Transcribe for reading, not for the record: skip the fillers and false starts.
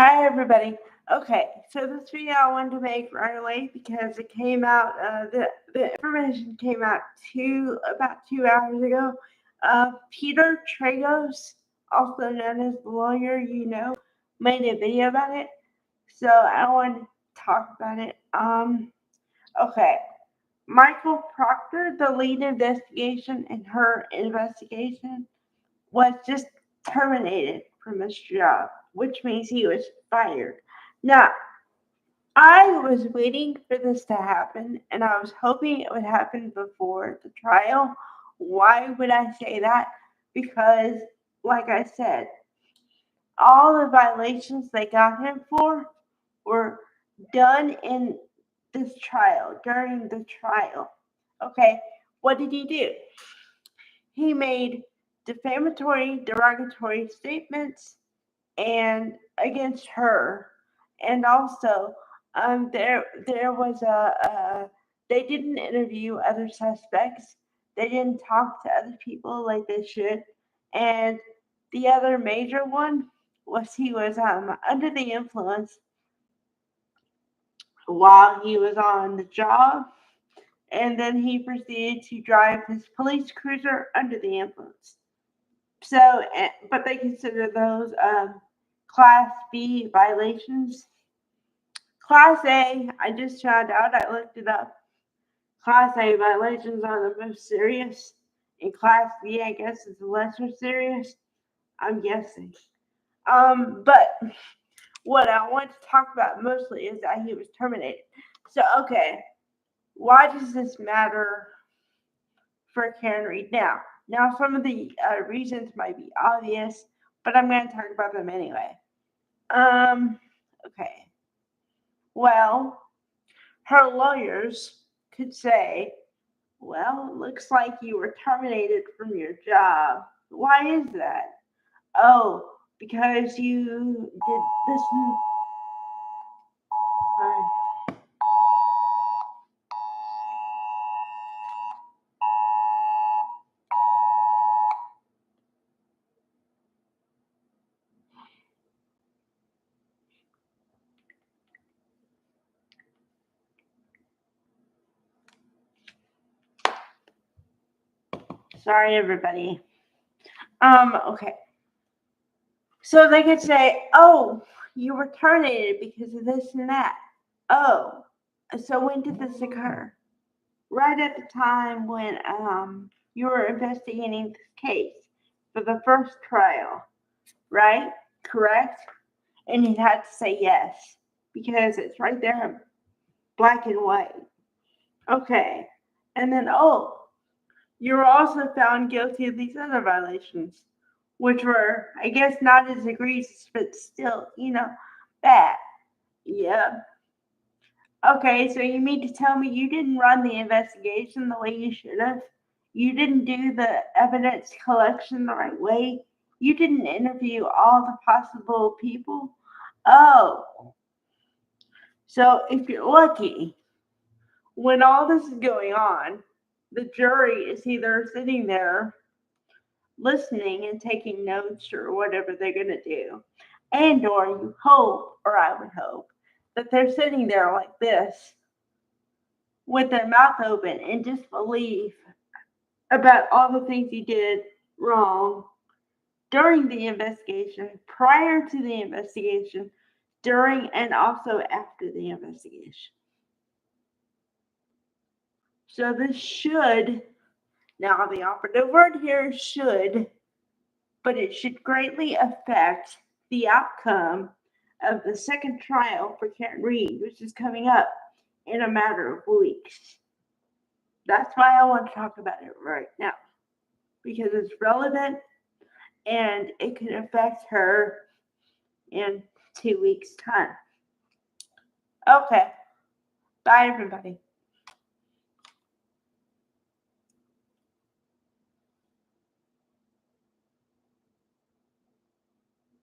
Hi, everybody. Okay, so this video I wanted to make right away because it came out, the information came out about 2 hours ago. Peter Tragos, also known as the lawyer, made a video about it. So I wanted to talk about it. Okay. Michael Proctor, the lead investigation in her investigation, was just terminated from his job, which means he was fired. Now, I was waiting for this to happen and I was hoping it would happen before the trial. Why would I say that? Because, like I said, all the violations they got him for were done in this trial, during the trial. Okay, what did he do? He made defamatory, derogatory statements and against her, and also there was they didn't interview other suspects. They didn't talk to other people like they should, and the other major one was he was under the influence while he was on the job, and then he proceeded to drive his police cruiser under the influence. So, but they consider those Class B violations. Class A, I just found out, I looked it up. Class A violations are the most serious, and Class B, I guess, is the lesser serious. I'm guessing. But what I want to talk about mostly is that he was terminated. So, okay, why does this matter for Karen Read now, some of the reasons might be obvious, but I'm going to talk about them anyway. Okay. Well, her lawyers could say, well, it looks like you were terminated from your job. Why is that? Oh, because you did this. Sorry, everybody. Okay. So they could say, oh, you were terminated because of this and that. Oh, so when did this occur? Right at the time when you were investigating this case for the first trial, right? Correct? And he had to say yes because it's right there in black and white. Okay. And then, oh, you were also found guilty of these other violations, which were, I guess, not as egregious, but still, bad. Yeah. Okay, so you mean to tell me you didn't run the investigation the way you should have? You didn't do the evidence collection the right way? You didn't interview all the possible people? Oh, so if you're lucky, when all this is going on, the jury is either sitting there listening and taking notes or whatever they're going to do, and or you hope, or I would hope, that they're sitting there like this with their mouth open in disbelief about all the things you did wrong during the investigation, prior to the investigation, during and also after the investigation. So this should, now the operative word here is should, but it should greatly affect the outcome of the second trial for Karen Read, which is coming up in a matter of weeks. That's why I want to talk about it right now, because it's relevant and it could affect her in 2 weeks' time. Okay. Bye, everybody.